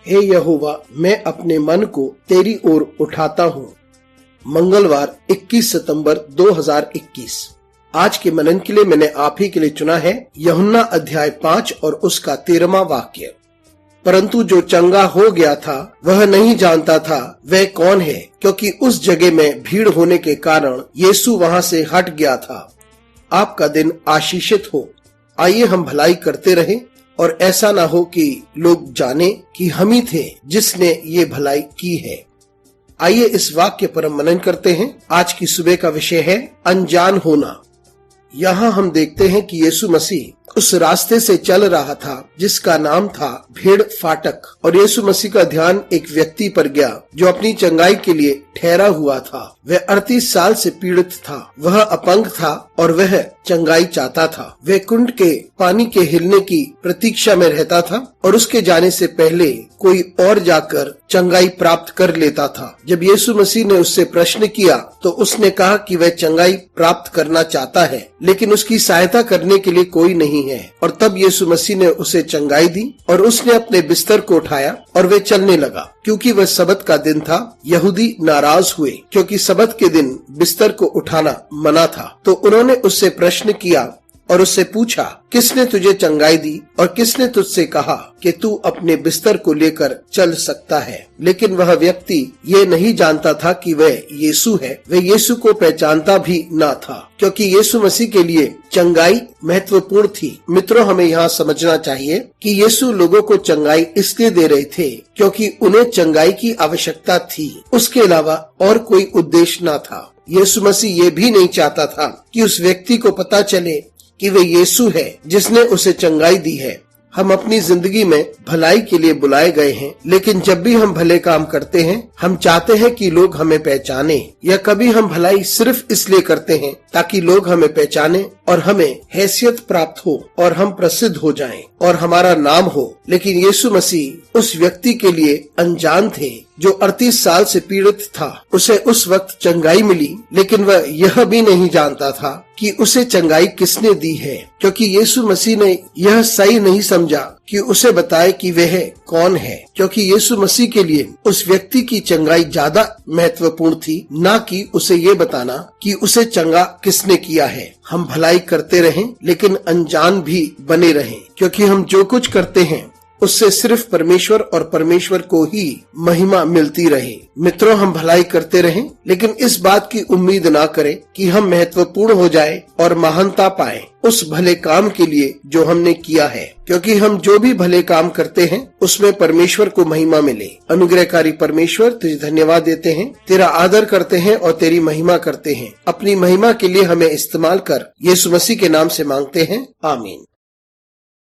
हे यहोवा, मैं अपने मन को तेरी ओर उठाता हूँ। मंगलवार 21 सितंबर 2021। आज के मनन के लिए मैंने आप ही के लिए चुना है यूहन्ना अध्याय 5 और उसका 13वां वाक्य। परंतु जो चंगा हो गया था वह नहीं जानता था वह कौन है, क्योंकि उस जगह में भीड़ होने के कारण यीशु वहां से हट गया था। आपका दिन आशीषित हो। आइए हम भलाई करते रहें और ऐसा ना हो कि लोग जाने कि हम ही थे जिसने ये भलाई की है। आइए इस वाक्य पर हम मनन करते हैं। आज की सुबह का विषय है अनजान होना। यहाँ हम देखते हैं कि यीशु मसीह उस रास्ते से चल रहा था जिसका नाम था भेड़ फाटक, और यीशु मसीह का ध्यान एक व्यक्ति पर गया जो अपनी चंगाई के लिए ठहरा हुआ था। वह 38 साल से पीड़ित था। वह अपंग था और वह चंगाई चाहता था। वह कुंड के पानी के हिलने की प्रतीक्षा में रहता था और उसके जाने से पहले कोई और जाकर चंगाई प्राप्त कर लेता था। जब यीशु मसीह ने उससे प्रश्न किया तो उसने कहा कि वह चंगाई प्राप्त करना चाहता है, लेकिन उसकी सहायता करने के लिए कोई नहीं है। और तब यीशु मसीह ने उसे चंगाई दी और उसने अपने बिस्तर को उठाया और वह चलने लगा। क्योंकि वह सबत का दिन था, यहूदी नाराज हुए क्योंकि सबत के दिन बिस्तर को उठाना मना था। तो उन्होंने उससे प्रश्न किया और उससे पूछा, किसने तुझे चंगाई दी और किसने तुझसे कहा कि तू अपने बिस्तर को लेकर चल सकता है? लेकिन वह व्यक्ति ये नहीं जानता था कि वह यीशु है। वह यीशु को पहचानता भी ना था, क्योंकि यीशु मसीह के लिए चंगाई महत्वपूर्ण थी। मित्रों, हमें यहाँ समझना चाहिए कि यीशु लोगों को चंगाई इसलिए दे रहे थे क्योंकि उन्हें चंगाई की आवश्यकता थी। उसके अलावा और कोई उद्देश्य न था। यीशु मसीह ये भी नहीं चाहता था कि उस व्यक्ति को पता चले कि वे यीशु है जिसने उसे चंगाई दी है। हम अपनी जिंदगी में भलाई के लिए बुलाए गए हैं, लेकिन जब भी हम भले काम करते हैं हम चाहते हैं कि लोग हमें पहचाने, या कभी हम भलाई सिर्फ इसलिए करते हैं ताकि लोग हमें पहचाने और हमें हैसियत प्राप्त हो और हम प्रसिद्ध हो जाएं और हमारा नाम हो। लेकिन यीशु मसीह उस व्यक्ति के लिए अनजान थे जो 38 साल से पीड़ित था। उसे उस वक्त चंगाई मिली, लेकिन वह यह भी नहीं जानता था कि उसे चंगाई किसने दी है, क्योंकि यीशु मसीह ने यह सही नहीं समझा कि उसे बताए कि वह कौन है। क्योंकि यीशु मसीह के लिए उस व्यक्ति की चंगाई ज्यादा महत्वपूर्ण थी, ना कि उसे ये बताना कि उसे चंगा किसने किया है। हम भलाई करते रहें लेकिन अनजान भी बने रहें, क्योंकि हम जो कुछ करते हैं उससे सिर्फ परमेश्वर और परमेश्वर को ही महिमा मिलती रहे। मित्रों, हम भलाई करते रहें लेकिन इस बात की उम्मीद ना करें कि हम महत्वपूर्ण हो जाएं और महानता पाएं उस भले काम के लिए जो हमने किया है, क्योंकि हम जो भी भले काम करते हैं उसमें परमेश्वर को महिमा मिले। अनुग्रहकारी परमेश्वर, तुझे धन्यवाद देते हैं, तेरा आदर करते हैं और तेरी महिमा करते हैं। अपनी महिमा के लिए हमें इस्तेमाल कर, यीशु मसीह के नाम से मांगते हैं, आमीन।